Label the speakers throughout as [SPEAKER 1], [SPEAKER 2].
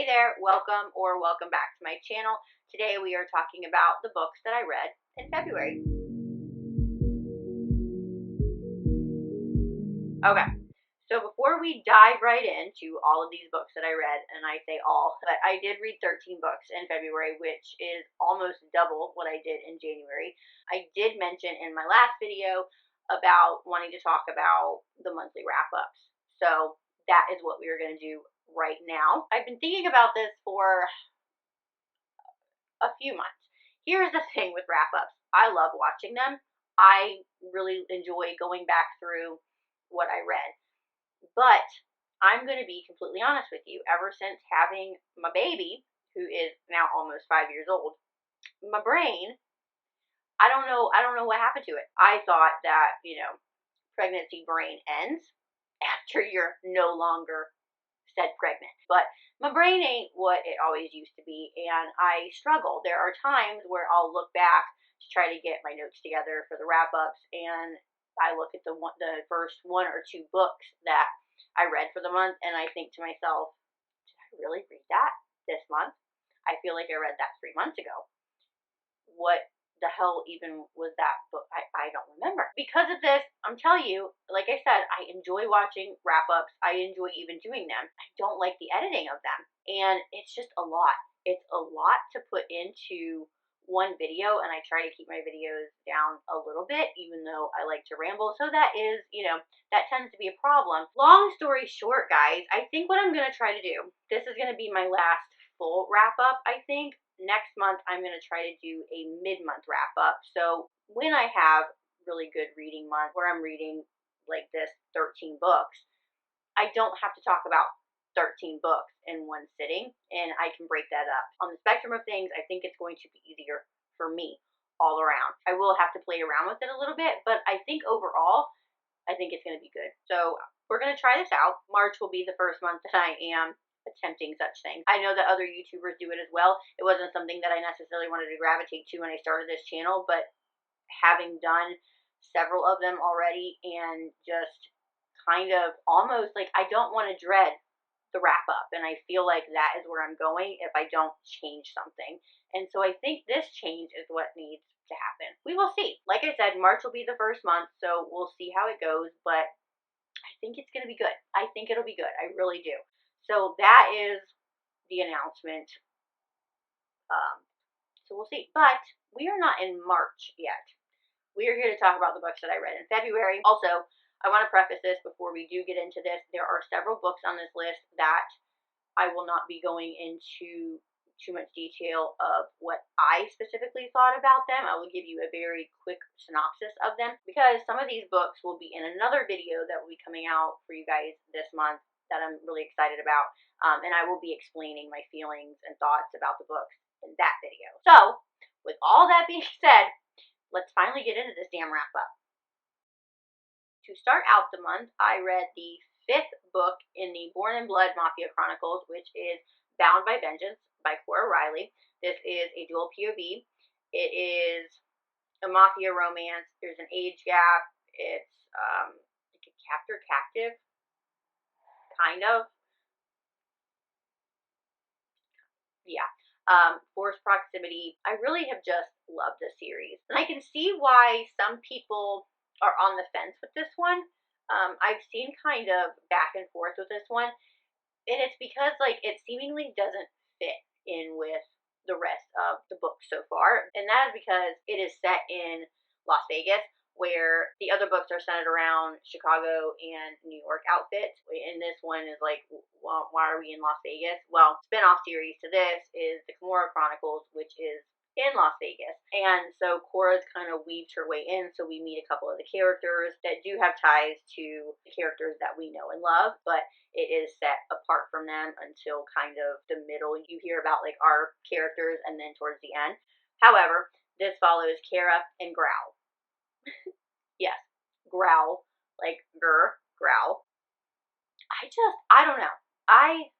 [SPEAKER 1] there, welcome or welcome back to my channel. Today we are talking about the books that I read in February. Okay, so before we dive right into all of these books that I read, and I say all, but I did read 13 books in February, which is almost double what I did in January. I did mention in my last video about wanting to talk about the monthly wrap-ups. So that is what we are going to do right now. I've been thinking about this for a few months. Here's the thing with wrap-ups. I love watching them. I really enjoy going back through what I read. But I'm going to be completely honest with you. Ever since having my baby, who is now almost 5 years old, my brain, I don't know what happened to it. I thought that, pregnancy brain ends after you're no longer said pregnant. But my brain ain't what it always used to be, and I struggle. There are times where I'll look back to try to get my notes together for the wrap-ups, and I look at the first one or two books that I read for the month, and I think to myself, did I really read that this month? I feel like I read that 3 months ago. What the hell even was that book? I don't remember. Because of this, I'm telling you, like I said, I enjoy watching wrap-ups. I enjoy even doing them. I don't like the editing of them. And it's just a lot. It's a lot to put into one video, and I try to keep my videos down a little bit, even though I like to ramble. So that is, that tends to be a problem. Long story short, guys, I think what I'm going to try to do, this is going to be my last full wrap-up, I think. Next month, I'm going to try to do a mid-month wrap-up. So when I have really good reading month where I'm reading like this 13 books, I don't have to talk about 13 books in one sitting, and I can break that up. On the spectrum of things, I think it's going to be easier for me all around. I will have to play around with it a little bit, but I think overall, I think it's going to be good. So we're going to try this out. March will be the first month that I am attempting such things. I know that other YouTubers do it as well. It wasn't something that I necessarily wanted to gravitate to when I started this channel, but having done several of them already and just kind of almost like I don't want to dread the wrap up, and I feel like that is where I'm going if I don't change something. And so I think this change is what needs to happen. We will see. Like I said, March will be the first month, so we'll see how it goes, but I think it's going to be good. I think it'll be good. I really do. So that is the announcement. So we'll see. But we are not in March yet. We are here to talk about the books that I read in February. Also, I want to preface this before we do get into this. There are several books on this list that I will not be going into too much detail of what I specifically thought about them. I will give you a very quick synopsis of them because some of these books will be in another video that will be coming out for you guys this month that I'm really excited about, and I will be explaining my feelings and thoughts about the books in that video. So, with all that being said, let's finally get into this damn wrap-up. To start out the month, I read the 5th book in the Born in Blood Mafia Chronicles, which is Bound by Vengeance by Cora Riley. This is a dual POV. It is a mafia romance. There's an age gap. It's like a captor-captive, kind of. Yeah. Forced proximity. I really have just loved this series. And I can see why some people are on the fence with this one. I've seen kind of back and forth with this one. And it's because, like, it seemingly doesn't fit in with the rest of the book so far. And that is because it is set in Las Vegas, where the other books are centered around Chicago and New York outfits. And this one is like, well, why are we in Las Vegas? Well, spin-off series to this is the Kimura Chronicles, which is in Las Vegas. And so Cora's kind of weaved her way in, so we meet a couple of the characters that do have ties to the characters that we know and love, but it is set apart from them until kind of the middle. You hear about like our characters and then towards the end. However, this follows Kara and Growl. Yes, Growl, like growl. I don't know. I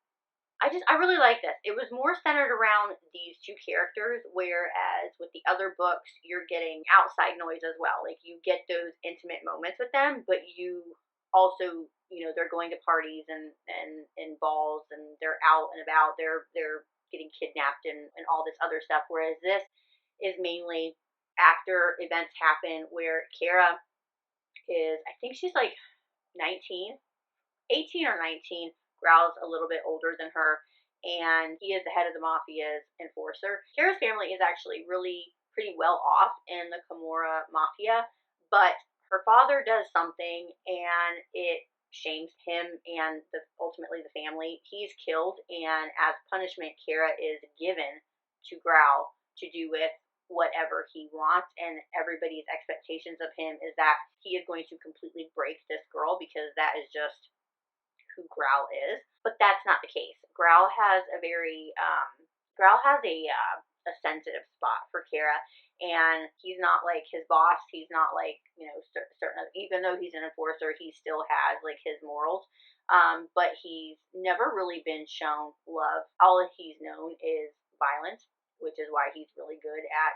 [SPEAKER 1] really like this. It was more centered around these two characters, whereas with the other books, you're getting outside noise as well. Like, you get those intimate moments with them, but you also they're going to parties and balls, and they're out and about. They're getting kidnapped and all this other stuff. Whereas this is mainly after events happen where Kara is, I think she's like 19, 18 or 19. Growl's a little bit older than her, and he is the head of the mafia's enforcer. Kara's family is actually really pretty well off in the Kimura mafia, but her father does something and it shames him and ultimately the family. He's killed, and as punishment, Kara is given to Growl to do with whatever he wants, and everybody's expectations of him is that he is going to completely break this girl because that is just who Growl is. But that's not the case. Growl has a sensitive spot for Kara, and he's not like his boss. He's not like certain. Even though he's an enforcer, he still has like his morals. But he's never really been shown love. All he's known is violence, which is why he's really good at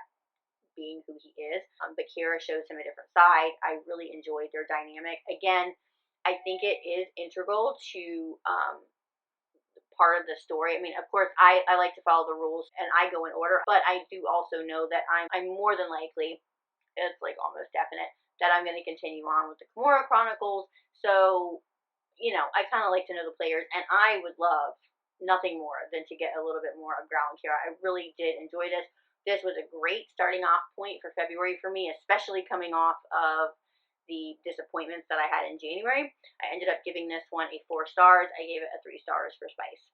[SPEAKER 1] being who he is. But Kara shows him a different side. I really enjoyed their dynamic. Again, I think it is integral to part of the story. I mean, of course, I like to follow the rules and I go in order, but I do also know that I'm more than likely, it's like almost definite, that I'm going to continue on with the Kimura Chronicles. So, I kind of like to know the players, and I would love nothing more than to get a little bit more of Growl and Kara. I really did enjoy this. This was a great starting off point for February for me, especially coming off of the disappointments that I had in January. I ended up giving this one a 4 stars. I gave it a 3 stars for spice.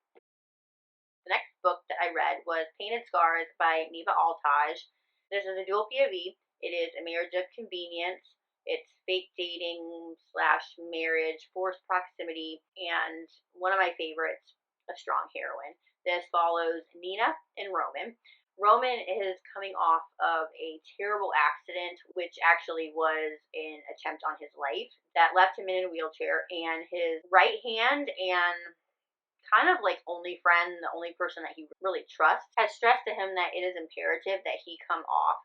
[SPEAKER 1] The next book that I read was Painted Scars by Neva Altaj. This is a dual POV. It is a marriage of convenience. It's fake dating / marriage, forced proximity, and one of my favorites, a strong heroine. This follows Nina and Roman. Roman is coming off of a terrible accident, which actually was an attempt on his life, that left him in a wheelchair, and his right hand and kind of like only friend, the only person that he really trusts, has stressed to him that it is imperative that he come off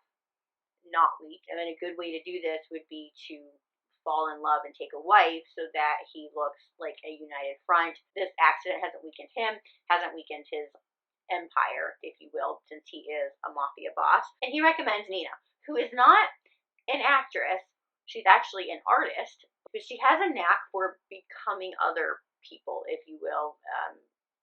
[SPEAKER 1] not weak. I mean, a good way to do this would be to fall in love and take a wife so that he looks like a united front. This accident hasn't weakened him, hasn't weakened his empire, if you will, since he is a mafia boss. And he recommends Nina, who is not an actress. She's actually an artist, but she has a knack for becoming other people, if you will.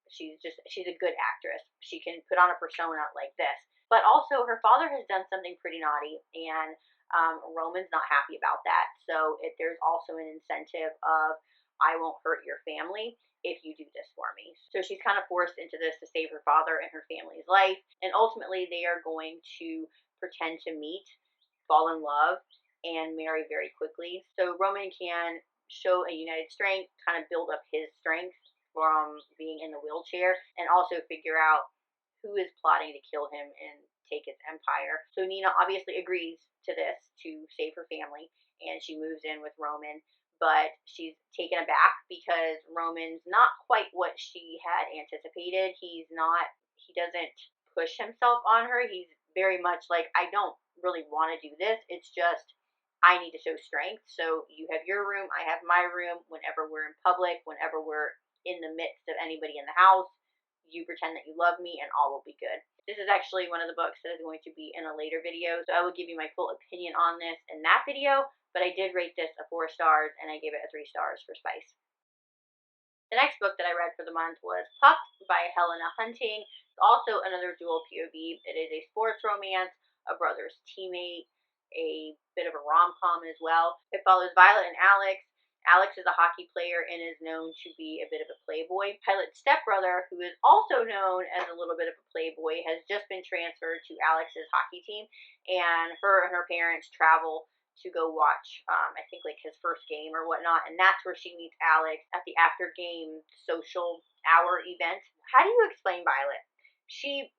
[SPEAKER 1] She's a good actress. She can put on a persona like this. But also, her father has done something pretty naughty, and Roman's not happy about that. So there's also an incentive of, I won't hurt your family if you do this for me. So she's kind of forced into this to save her father and her family's life. And ultimately, they are going to pretend to meet, fall in love, and marry very quickly. So Roman can show a united strength, kind of build up his strength from being in the wheelchair, and also figure out who is plotting to kill him and take his empire. So Nina obviously agrees to this to save her family, and she moves in with Roman, but she's taken aback because Roman's not quite what she had anticipated. He doesn't push himself on her. He's very much like, I don't really want to do this. It's just, I need to show strength. So you have your room, I have my room. Whenever we're in public, whenever we're in the midst of anybody in the house, you pretend that you love me and all will be good. This is actually one of the books that is going to be in a later video, so I will give you my full opinion on this in that video, but I did rate this a 4 stars and I gave it a 3 stars for spice. The next book that I read for the month was Pupped by Helena Hunting. It's also another dual POV. It is a sports romance, a brother's teammate, a bit of a rom-com as well. It follows Violet and Alex. Alex is a hockey player and is known to be a bit of a playboy. Violet's stepbrother, who is also known as a little bit of a playboy, has just been transferred to Alex's hockey team, and her parents travel to go watch, I think, like his first game or whatnot, and that's where she meets Alex at the after-game social hour event. How do you explain Violet? She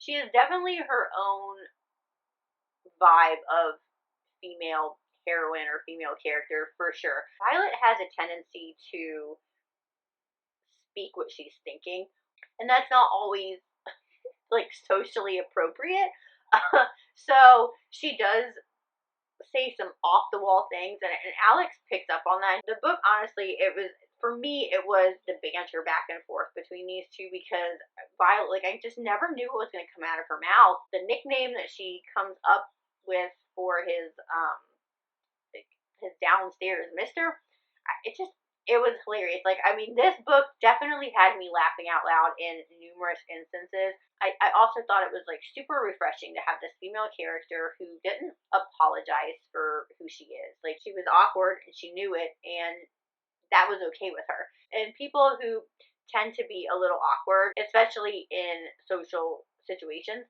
[SPEAKER 1] is definitely her own vibe of female heroine or female character for sure. Violet has a tendency to speak what she's thinking, and that's not always like socially appropriate. So she does say some off the wall things, and Alex picks up on that. The book, honestly, it was for me, it was the banter back and forth between these two because Violet, like, I just never knew what was going to come out of her mouth. The nickname that she comes up with for his downstairs Mister, it was hilarious. Like, I mean, this book definitely had me laughing out loud in numerous instances. I also thought it was like super refreshing to have this female character who didn't apologize for who she is. Like, she was awkward and she knew it, and that was okay with her. And people who tend to be a little awkward, especially in social situations,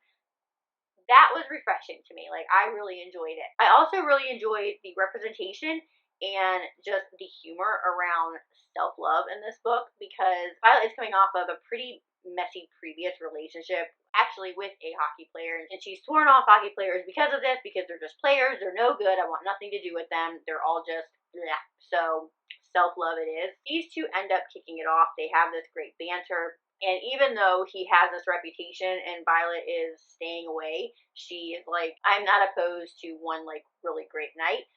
[SPEAKER 1] that was refreshing to me. Like, I really enjoyed it. I also really enjoyed the representation and just the humor around self-love in this book, because Violet is coming off of a pretty messy previous relationship, actually with a hockey player, and she's sworn off hockey players because of this, because they're just players, they're no good, I want nothing to do with them, they're all just bleh. So self-love it is. These two end up kicking it off. They have this great banter. And even though he has this reputation and Violet is staying away, she is like, I'm not opposed to one, like, really great night.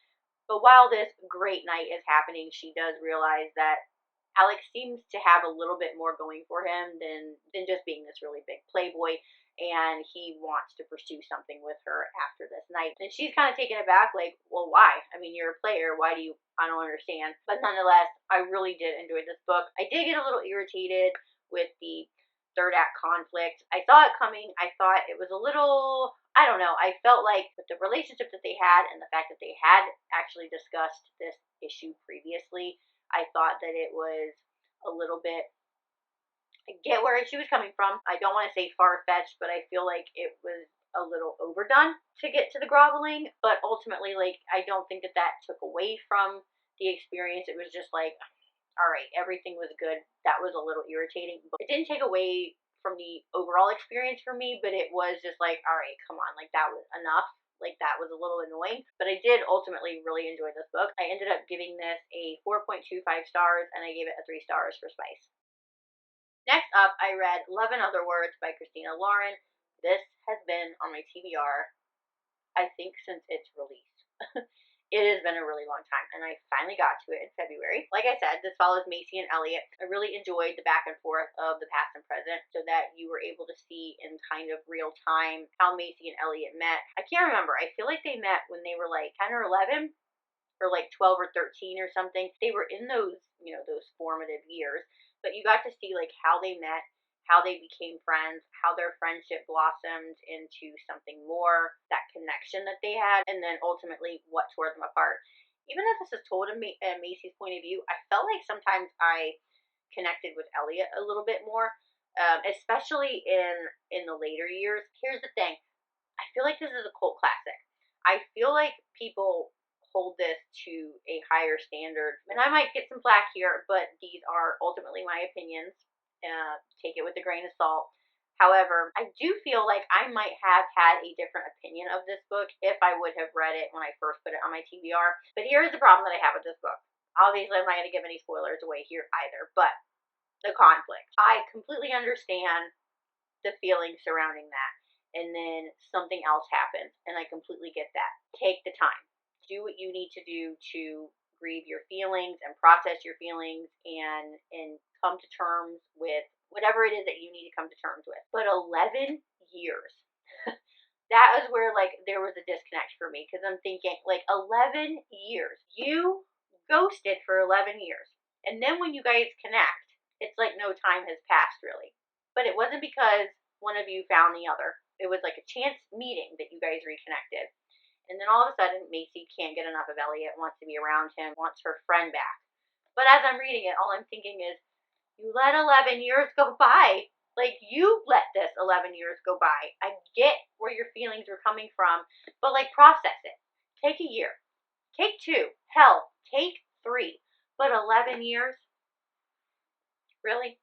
[SPEAKER 1] But while this great night is happening, she does realize that Alex seems to have a little bit more going for him than just being this really big playboy, and he wants to pursue something with her after this night. And she's kind of taken aback, like, well, why? I mean, you're a player. Why do you? I don't understand. But nonetheless, I really did enjoy this book. I did get a little irritated with the third act conflict. I saw it coming. I thought it was a little, I don't know, I felt like with the relationship that they had and the fact that they had actually discussed this issue previously, I thought that it was a little bit, I get where she was coming from. I don't want to say far-fetched, but I feel like it was a little overdone to get to the groveling. But ultimately, like, I don't think that that took away from the experience. It was just like, all right, everything was good. That was a little irritating. But it didn't take away from the overall experience for me, but it was just like, all right, come on, like, that was enough. Like, that was a little annoying. But I did ultimately really enjoy this book. I ended up giving this a 4.25 stars, and I gave it a 3 stars for spice. Next up, I read Love in Other Words by Christina Lauren. This has been on my TBR, I think, since its release. It has been a really long time, and I finally got to it in February. Like I said, this follows Macy and Elliot. I really enjoyed the back and forth of the past and present, so that you were able to see in kind of real time how Macy and Elliot met. I can't remember. I feel like they met when they were like 10 or 11, or like 12 or 13 or something. They were in those, those formative years, but you got to see like how they met, how they became friends, how their friendship blossomed into something more, that connection that they had, and then ultimately what tore them apart. Even if this is told in Macy's point of view, I felt like sometimes I connected with Elliot a little bit more, especially in the later years. Here's the thing. I feel like this is a cult classic. I feel like people hold this to a higher standard, and I might get some flack here, but these are ultimately my opinions. Take it with a grain of salt. However, I do feel like I might have had a different opinion of this book if I would have read it when I first put it on my TBR. But here's the problem that I have with this book. Obviously, I'm not going to give any spoilers away here either, but the conflict. I completely understand the feelings surrounding that. And then something else happens, and I completely get that. Take the time. Do what you need to do to grieve your feelings and process your feelings and come to terms with whatever it is that you need to come to terms with. But 11 years. That is where, like, there was a disconnect for me, because I'm thinking, like, 11 years. You ghosted for 11 years. And then when you guys connect, it's like no time has passed, really. But it wasn't because one of you found the other. It was like a chance meeting that you guys reconnected. And then all of a sudden, Macy can't get enough of Elliot, wants to be around him, wants her friend back. But as I'm reading it, all I'm thinking is, you let 11 years go by. Like, you let this 11 years go by. I get where your feelings are coming from, but, like, process it. Take a year. Take 2. Hell, take 3. But 11 years? Really?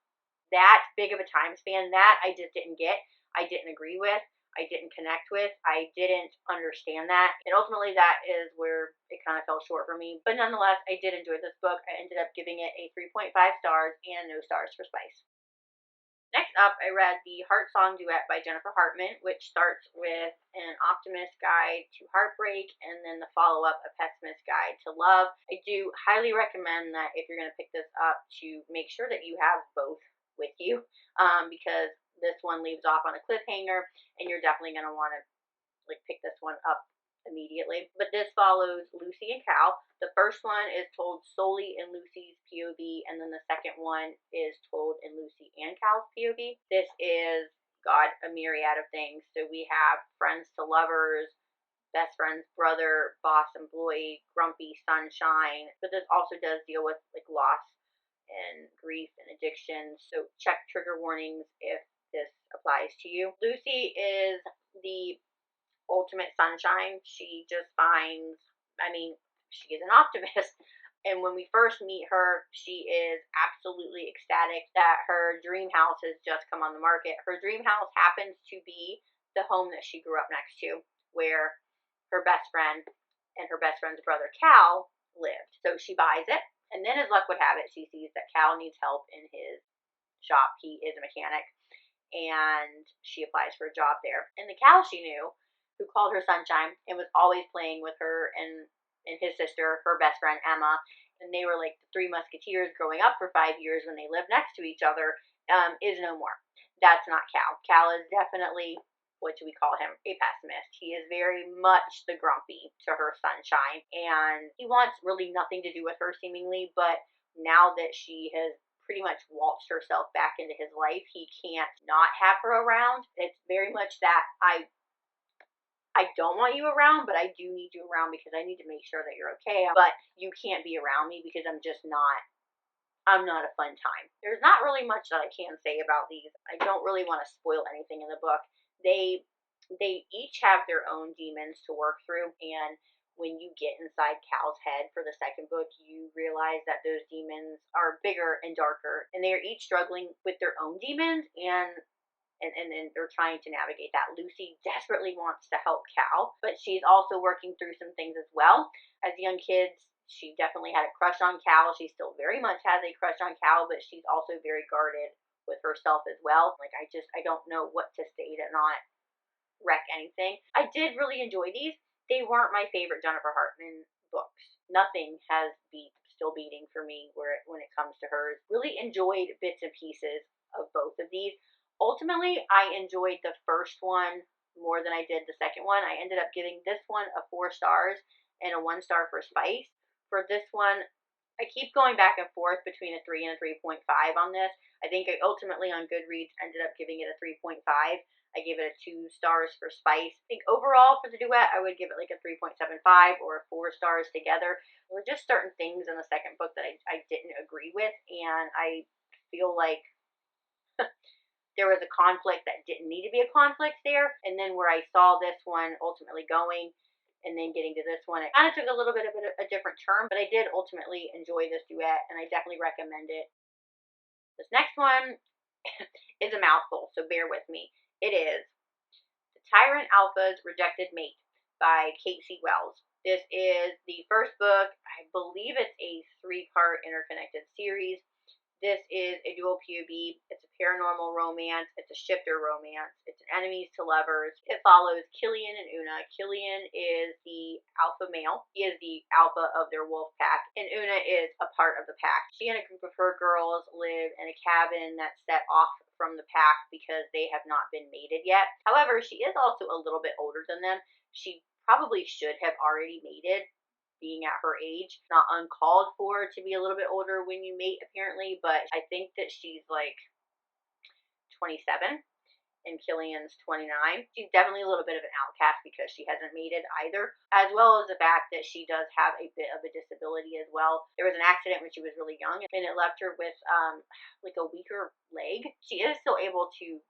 [SPEAKER 1] That big of a time span, that I just didn't get. I didn't agree with. I didn't connect with. I didn't understand that. And ultimately, that is where it kind of fell short for me. But nonetheless, I did enjoy this book. I ended up giving it a 3.5 stars and no stars for spice. Next up, I read the Heartsong Duet by Jennifer Hartman, which starts with an optimist guide to heartbreak, and then the follow-up, a pessimist guide to love. I do highly recommend that if you're going to pick this up, to make sure that you have both with you, because this one leaves off on a cliffhanger, and you're definitely going to want to pick this one up immediately. But this follows Lucy and Cal. The first one is told solely in Lucy's POV, and then the second one is told in Lucy and Cal's POV. This is, God, a myriad of things. So we have friends to lovers, best friend's brother, boss employee, grumpy sunshine. But this also does deal with loss and grief and addiction. So check trigger warnings if this applies to you. Lucy is the ultimate sunshine. She just finds, she is an optimist. And when we first meet her, she is absolutely ecstatic that her dream house has just come on the market. Her dream house happens to be the home that she grew up next to, where her best friend and her best friend's brother Cal lived. So she buys it, and then as luck would have it, she sees that Cal needs help in his shop. He is a mechanic, and she applies for a job there. And the Cal she knew, who called her Sunshine and was always playing with her and his sister, her best friend Emma, and they were like the three musketeers growing up for 5 years when they lived next to each other, is no more. That's not Cal. Cal is definitely, what do we call him, a pessimist. He is very much the grumpy to her Sunshine, and he wants really nothing to do with her seemingly, but now that she has pretty much waltzed herself back into his life, he can't not have her around. It's very much that I don't want you around, but I do need you around because I need to make sure that you're okay. But you can't be around me because I'm not a fun time. There's not really much that I can say about these. I don't really want to spoil anything in the book. They each have their own demons to work through, and when you get inside Cal's head for the second book, you realize that those demons are bigger and darker, and they are each struggling with their own demons, and they're trying to navigate that. Lucy desperately wants to help Cal, but she's also working through some things as well. As young kids, she definitely had a crush on Cal. She still very much has a crush on Cal, but she's also very guarded with herself as well. I don't know what to say to not wreck anything. I did really enjoy these. They weren't my favorite Jennifer Hartman books. Nothing has still beating for me when it comes to hers. Really enjoyed bits and pieces of both of these. Ultimately, I enjoyed the first one more than I did the second one. I ended up giving this one a 4 stars and a 1 star for spice. For this one, I keep going back and forth between a 3 and a 3.5 on this. I think I ultimately on Goodreads ended up giving it a 3.5. I gave it a 2 stars for spice. I think overall for the duet, I would give it like a 3.75 or 4 stars together. There were just certain things in the second book that I didn't agree with, and I feel like there was a conflict that didn't need to be a conflict there. And then where I saw this one ultimately going and then getting to this one, it kind of took a little bit of a different turn, but I did ultimately enjoy this duet, and I definitely recommend it. This next one is a mouthful, so bear with me. It is The Tyrant Alpha's Rejected Mate by Kate C. Wells. This is the first book. I believe it's a 3-part interconnected series. This is a dual POV. It's a paranormal romance. It's a shifter romance. It's an enemies to lovers. It follows Killian and Una. Killian is the alpha male. He is the alpha of their wolf pack, and Una is a part of the pack. She and a group of her girls live in a cabin that's set off from the pack because they have not been mated yet. However, she is also a little bit older than them. She probably should have already mated, being at her age. Not uncalled for to be a little bit older when you mate, apparently, but I think that she's like 27 and Killian's 29. She's definitely a little bit of an outcast because she hasn't mated either, as well as the fact that she does have a bit of a disability as well. There was an accident when she was really young, and it left her with like a weaker leg. She is still able to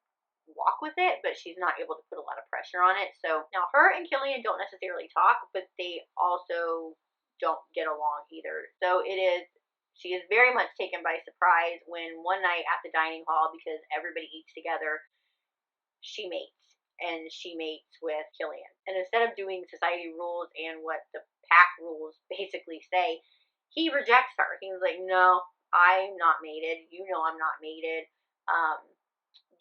[SPEAKER 1] walk with it, but she's not able to put a lot of pressure on it. So now her and Killian don't necessarily talk, but they also don't get along either. So she is very much taken by surprise when one night at the dining hall, because everybody eats together, she mates. And she mates with Killian. And instead of doing society rules and what the pack rules basically say, he rejects her. He was like, no, I'm not mated. You know I'm not mated.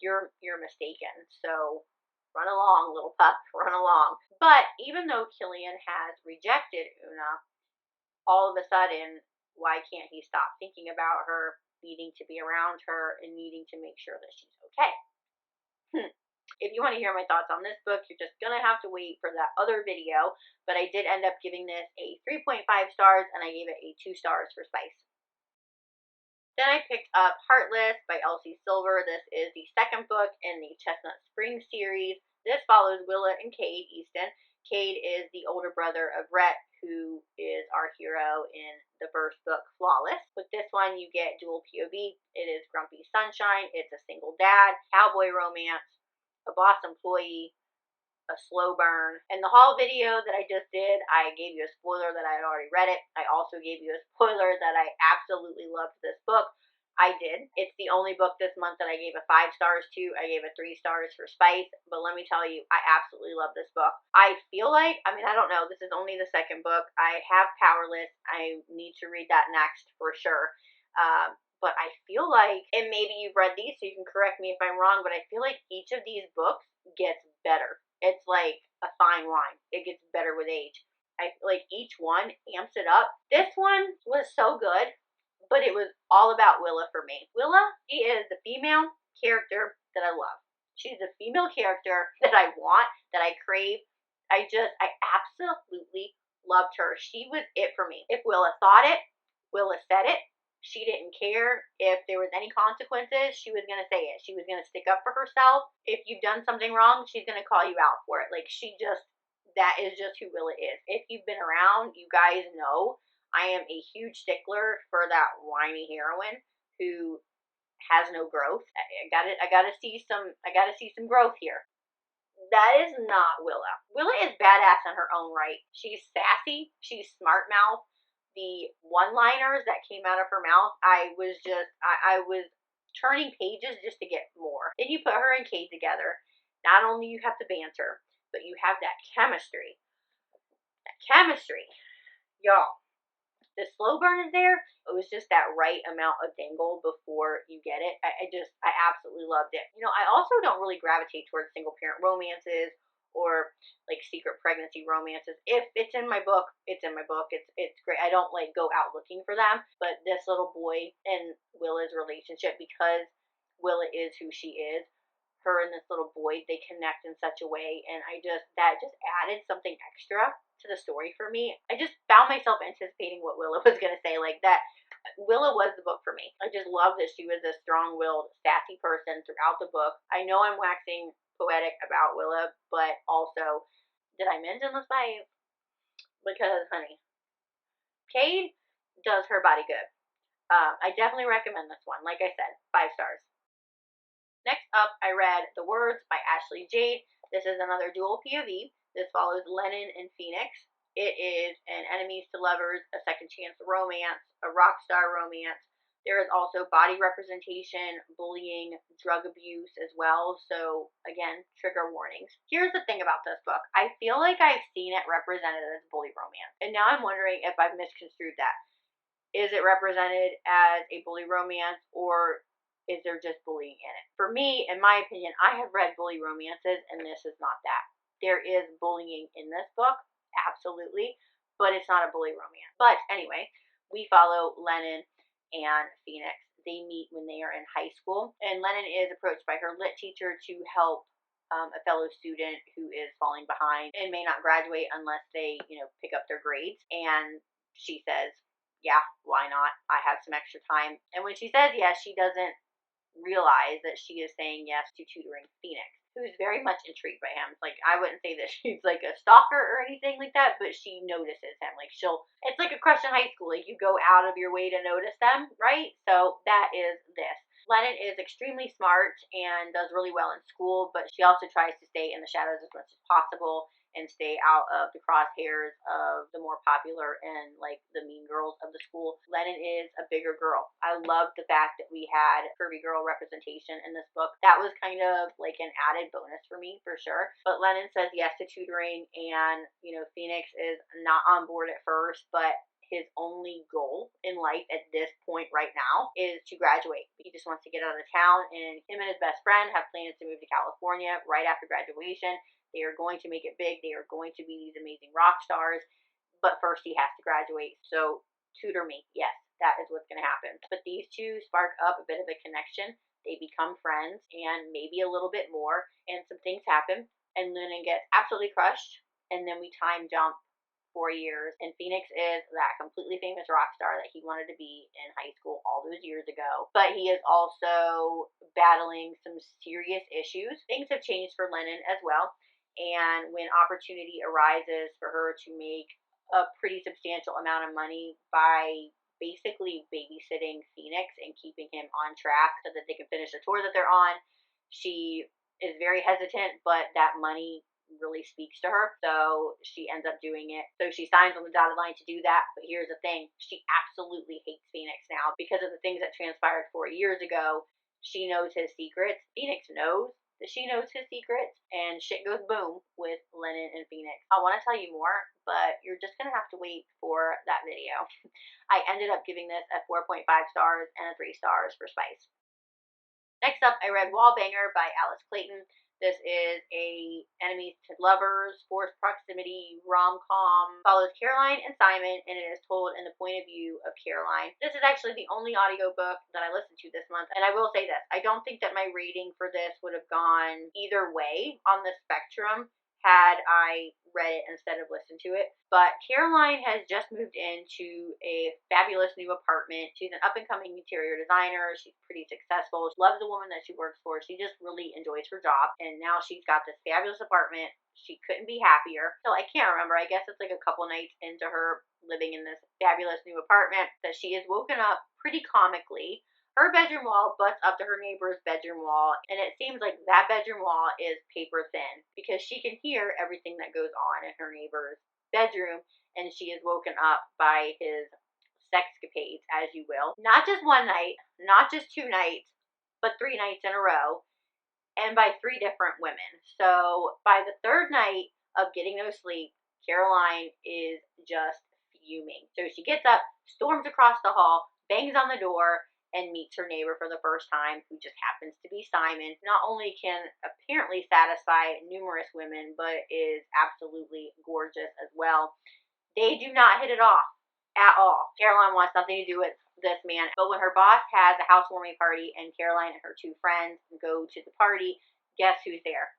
[SPEAKER 1] you're mistaken. So run along, little pup, run along. But even though Killian has rejected Una, all of a sudden, why can't he stop thinking about her, needing to be around her, and needing to make sure that she's okay? If you want to hear my thoughts on this book, you're just going to have to wait for that other video, but I did end up giving this a 3.5 stars, and I gave it a 2 stars for spice. Then I picked up Heartless by Elsie Silver. This is the second book in the Chestnut Springs series. This follows Willa and Cade Easton. Cade is the older brother of Rhett, who is our hero in the first book, Flawless. With this one, you get dual POV. It is Grumpy Sunshine. It's a single dad, cowboy romance, a boss employee, a slow burn. In the haul video that I just did, I gave you a spoiler that I had already read it. I also gave you a spoiler that I absolutely loved this book. I did. It's the only book this month that I gave a 5 stars to. I gave it 3 stars for spice, but let me tell you, I absolutely love this book. I feel like, I don't know, this is only the second book. I have Powerless. I need to read that next for sure. But I feel like, and maybe you've read these, so you can correct me if I'm wrong, but I feel like each of these books gets better. It's like a fine wine. It gets better with age. I feel like each one amps it up. This one was so good, but it was all about Willa for me. Willa, she is the female character that I love. She's the female character that I want, that I crave. I absolutely loved her. She was it for me. If Willa thought it, Willa said it. She didn't care if there was any consequences. She was going to say it. She was going to stick up for herself. If you've done something wrong, she's going to call you out for it. Like, that is just who Willa is. If you've been around, you guys know I am a huge stickler for that whiny heroine who has no growth. I gotta see some growth here. That is not Willa. Willa is badass in her own right. She's sassy. She's smart mouth. The one-liners that came out of her mouth, I was turning pages just to get more. Then you put her and Cade together. Not only you have the banter, but you have that chemistry. That chemistry. Y'all, the slow burn is there. It was just that right amount of dangle before you get it. I absolutely loved it. I also don't really gravitate towards single-parent romances or like secret pregnancy romances. If it's in my book, it's in my book. It's great. I don't like go out looking for them. But this little boy and Willa's relationship, because Willa is who she is, her and this little boy, they connect in such a way, and that just added something extra to the story for me. I just found myself anticipating what Willa was gonna say. Like that, Willa was the book for me. I just love that she was a strong-willed, sassy person throughout the book. I know I'm waxing poetic about Willa, but also, did I mention the spice? Because, honey, Cade does her body good. I definitely recommend this one. Like I said, 5 stars. Next up, I read The Words by Ashley Jade. This is another dual POV. This follows Lennon and Phoenix. It is an enemies to lovers, a second chance romance, a rock star romance. There is also body representation, bullying, drug abuse as well. So, again, trigger warnings. Here's the thing about this book. I feel like I've seen it represented as bully romance. And now I'm wondering if I've misconstrued that. Is it represented as a bully romance, or is there just bullying in it? For me, in my opinion, I have read bully romances, and this is not that. There is bullying in this book, absolutely, but it's not a bully romance. But anyway, we follow Lennon and Phoenix. They meet when they are in high school, and Lennon is approached by her lit teacher to help a fellow student who is falling behind and may not graduate unless they, pick up their grades. And she says, yeah, why not? I have some extra time. And when she says yes, she doesn't realize that she is saying yes to tutoring Phoenix, who's very much intrigued by him. Like, I wouldn't say that she's like a stalker or anything like that, but she notices him. Like, it's like a crush in high school. Like, you go out of your way to notice them, right? So that is this. Lennon is extremely smart and does really well in school, but she also tries to stay in the shadows as much as possible and stay out of the crosshairs of the more popular and like the mean girls of the school. Lennon is a bigger girl. I love the fact that we had curvy girl representation in this book. That was kind of like an added bonus for me, for sure. But Lennon says yes to tutoring, and Phoenix is not on board at first, but his only goal in life at this point right now is to graduate. He just wants to get out of town, and him and his best friend have plans to move to California right after graduation. They are going to make it big. They are going to be these amazing rock stars, but first he has to graduate. So tutor me. Yes, that is what's going to happen. But these two spark up a bit of a connection. They become friends, and maybe a little bit more, and some things happen, and Lennon gets absolutely crushed, and then we time jump 4 years, and Phoenix is that completely famous rock star that he wanted to be in high school all those years ago. But he is also battling some serious issues. Things have changed for Lennon as well, and when opportunity arises for her to make a pretty substantial amount of money by basically babysitting Phoenix and keeping him on track so that they can finish the tour that they're on, she is very hesitant, but that money really speaks to her, so she ends up doing it. So she signs on the dotted line to do that, but here's the thing, she absolutely hates Phoenix now because of the things that transpired 4 years ago. She knows his secrets. Phoenix knows that she knows his secrets, and shit goes boom with Lennon and Phoenix. I want to tell you more, but you're just going to have to wait for that video. I ended up giving this a 4.5 stars and a 3 stars for spice. Next up, I read Wallbanger by Alice Clayton. This is a enemies to lovers, forced proximity, rom-com. Follows Caroline and Simon, and it is told in the point of view of Caroline. This is actually the only audiobook that I listened to this month, and I will say this. I don't think that my rating for this would have gone either way on the spectrum had I read it instead of listened to it. But Caroline has just moved into a fabulous new apartment. She's an up-and-coming interior designer. She's pretty successful. She loves the woman that she works for. She just really enjoys her job. And now she's got this fabulous apartment. She couldn't be happier. So I can't remember. I guess it's like a couple nights into her living in this fabulous new apartment that she is woken up pretty comically. Her bedroom wall butts up to her neighbor's bedroom wall, and it seems like that bedroom wall is paper thin because she can hear everything that goes on in her neighbor's bedroom, and she is woken up by his sexcapades, as you will. Not just one night, not just 2 nights, but 3 nights in a row, and by 3 different women. So by the 3rd night of getting no sleep, Caroline is just fuming. So she gets up, storms across the hall, bangs on the door, and meets her neighbor for the first time, who just happens to be Simon. Not only can apparently satisfy numerous women, but is absolutely gorgeous as well. They do not hit it off at all. Caroline wants nothing to do with this man, but when her boss has a housewarming party and Caroline and her 2 friends go to the party, guess who's there?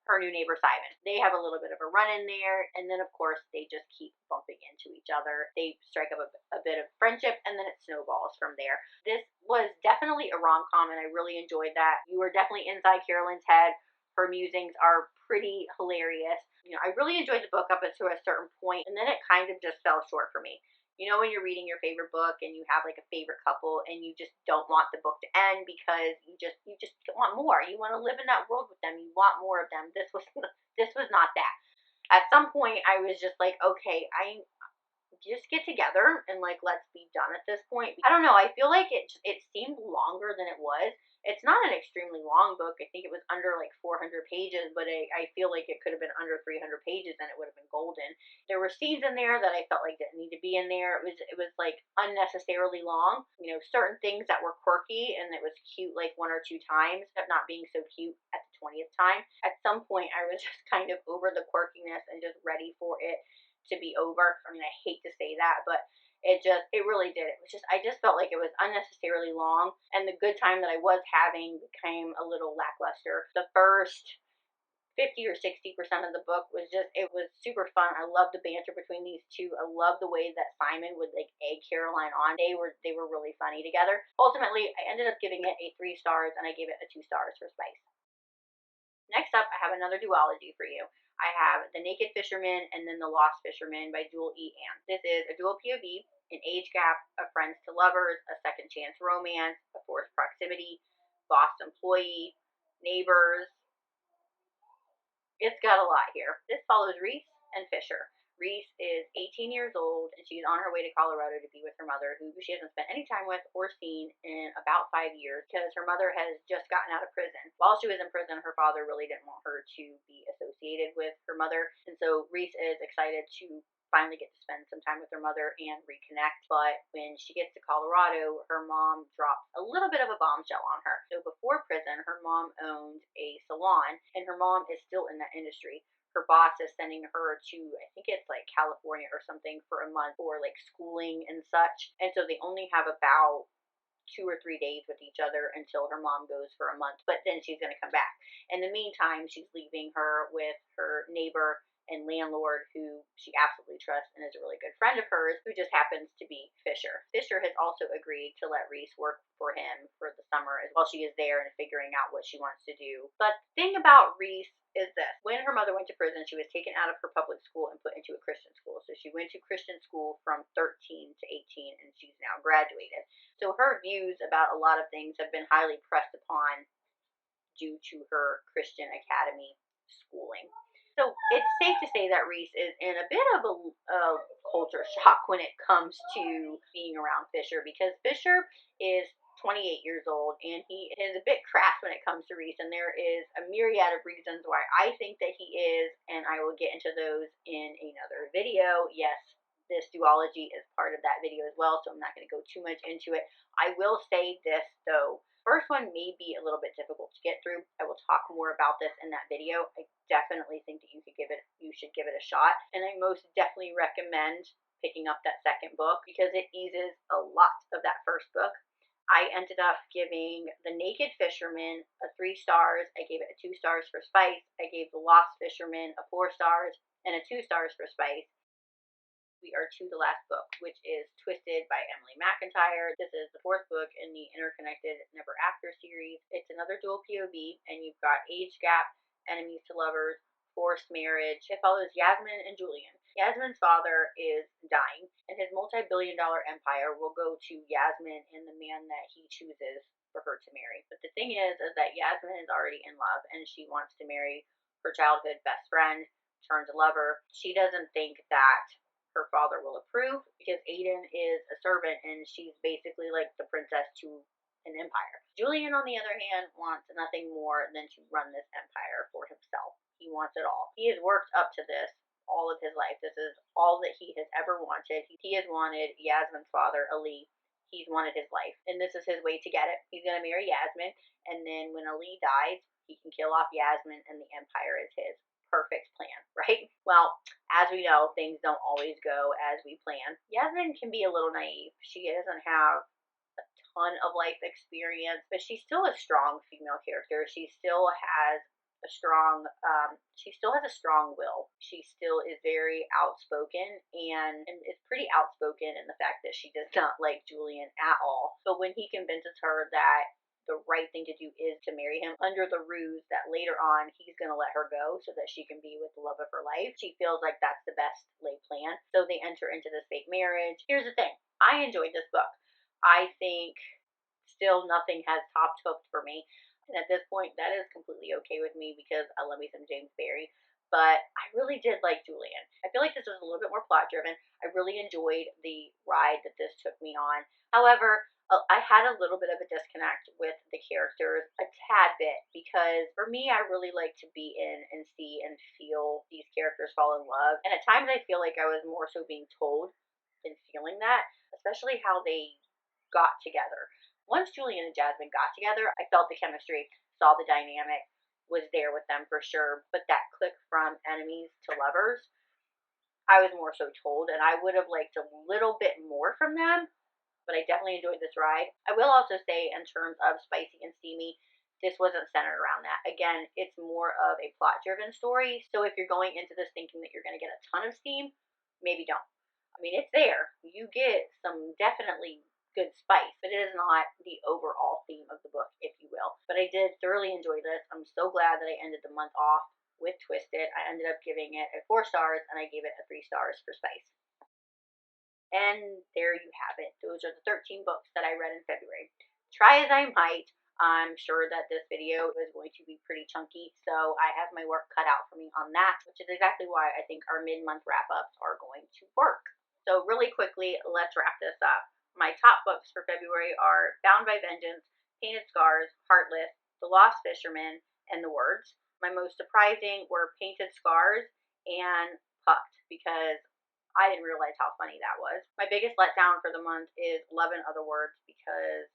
[SPEAKER 1] Her new neighbor Simon. They have a little bit of a run in there, and then of course they just keep bumping into each other. They strike up a bit of friendship, and then it snowballs from there. This was definitely a rom-com, and I really enjoyed that. You were definitely inside Caroline's head. Her musings are pretty hilarious. You know, I really enjoyed the book up to a certain point, and then it kind of just fell short for me. You know, when you're reading your favorite book and you have like a favorite couple and you just don't want the book to end because you just want more. You want to live in that world with them. You want more of them. This was not that. At some point I was just like, okay, I just get together and like let's be done at this point. I don't know, I feel like it seemed longer than it was. It's not an extremely long book. I think it was under like 400 pages, but I feel like it could have been under 300 pages and it would have been golden. There were scenes in there that I felt like didn't need to be in there. It was like unnecessarily long. You know, certain things that were quirky and it was cute like 1 or 2 times, but not being so cute at the 20th time. At some point I was just kind of over the quirkiness and just ready for it to be over. I mean, I hate to say that, but it really did. It was just, I just felt like it was unnecessarily long, and the good time that I was having became a little lackluster. The first 50 or 60% of the book was just, it was super fun. I loved the banter between these two. I loved the way that Simon would like egg Caroline on. They were really funny together. Ultimately, I ended up giving it a 3 stars, and I gave it a 2 stars for spice. Next up, I have another duology for you. I have The Naked Fisherman and then The Lost Fisherman by Jewel E. Ann. This is a dual POV, an age gap, a friends to lovers, a second chance romance, a forced proximity, boss employee, neighbors. It's got a lot here. This follows Reese and Fisher. Reese is 18 years old, and she's on her way to Colorado to be with her mother, who she hasn't spent any time with or seen in about 5 years because her mother has just gotten out of prison. While she was in prison, her father really didn't want her to be associated with her mother, and so Reese is excited to finally get to spend some time with her mother and reconnect. But when she gets to Colorado, her mom drops a little bit of a bombshell on her. So before prison, her mom owned a salon, and her mom is still in that industry. Her boss is sending her to, I think it's like California or something, for a month for like schooling and such. And so they only have about 2 or 3 days with each other until her mom goes for a month, but then she's going to come back. In the meantime, she's leaving her with her neighbor and landlord, who she absolutely trusts and is a really good friend of hers, who just happens to be Fisher. Fisher has also agreed to let Reese work for him for the summer as while she is there and figuring out what she wants to do. But the thing about Reese is this. When her mother went to prison, she was taken out of her public school and put into a Christian school. So she went to Christian school from 13 to 18, and she's now graduated. So her views about a lot of things have been highly pressed upon due to her Christian academy schooling. So it's safe to say that Reese is in a bit of a culture shock when it comes to being around Fisher, because Fisher is 28 years old, and he is a bit crass when it comes to Reese, and there is a myriad of reasons why I think that he is, and I will get into those in another video. Yes, this duology is part of that video as well, so I'm not going to go too much into it. I will say this, though. First one may be a little bit difficult to get through. I will talk more about this in that video. I definitely think that you should give it a shot, and I most definitely recommend picking up that second book because it eases a lot of that first book. I ended up giving The Naked Fisherman a 3 stars. I gave it a 2 stars for spice. I gave The Lost Fisherman a 4 stars and a 2 stars for spice. We are to the last book, which is Twisted by Emily McIntyre. This is the 4th book in the Interconnected Never After series. It's another dual POV, and you've got age gap, enemies to lovers, forced marriage. It follows Yasmin and Julian. Yasmin's father is dying, and his multi-billion-dollar empire will go to Yasmin and the man that he chooses for her to marry. But the thing is that Yasmin is already in love, and she wants to marry her childhood best friend, turned lover. She doesn't think that her father will approve because Aiden is a servant, and she's basically like the princess to an empire. Julian, on the other hand, wants nothing more than to run this empire for himself. He wants it all. He has worked up to this all of his life. This is all that he has ever wanted. He has wanted Yasmin's father, Ali. He's wanted his life, and this is his way to get it. He's going to marry Yasmin, and then when Ali dies, he can kill off Yasmin, and the empire is his. Perfect plan, right? Well, as we know, things don't always go as we plan. Yasmin can be a little naive. She doesn't have a ton of life experience, but she's still a strong female character. She still has a strong will. She still is very outspoken and is pretty outspoken in the fact that she does not like Julian at all. But when he convinces her that the right thing to do is to marry him under the ruse that later on he's going to let her go so that she can be with the love of her life, she feels like that's the best laid plan. So they enter into this fake marriage. Here's the thing. I enjoyed this book. I think still nothing has topped Hooked for me. And at this point, that is completely okay with me because I love me some James Barrie. But I really did like Julian. I feel like this was a little bit more plot driven. I really enjoyed the ride that this took me on. However, I had a little bit of a disconnect with the characters, a tad bit, because for me, I really like to be in and see and feel these characters fall in love. And at times I feel like I was more so being told than feeling that, especially how they got together. Once Julian and Jasmine got together, I felt the chemistry, saw the dynamic, was there with them for sure. But that click from enemies to lovers, I was more so told, and I would have liked a little bit more from them. But I definitely enjoyed this ride. I will also say, in terms of spicy and steamy, this wasn't centered around that. Again, it's more of a plot-driven story. So if you're going into this thinking that you're going to get a ton of steam, maybe don't. I mean, it's there. You get some definitely good spice, but it is not the overall theme of the book, if you will. But I did thoroughly enjoy this. I'm so glad that I ended the month off with Twisted. I ended up giving it a 4 stars, and I gave it a 3 stars for spice. And there you have it. Those are the 13 books that I read in February. Try as I might, I'm sure that this video is going to be pretty chunky, so I have my work cut out for me on that, which is exactly why I think our mid-month wrap-ups are going to work. So really quickly, let's wrap this up. My top books for February are Bound by Vengeance, Painted Scars, Heartless, The Lost Fisherman, and The Words. My most surprising were Painted Scars and Pucked, because I didn't realize how funny that was. My biggest letdown for the month is 11 Other Words because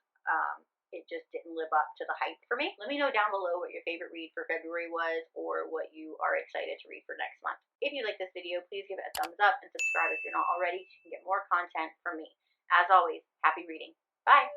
[SPEAKER 1] it just didn't live up to the hype for me. Let me know down below what your favorite read for February was or what you are excited to read for next month. If you like this video, please give it a thumbs up and subscribe if you're not already so you can get more content from me. As always, happy reading. Bye!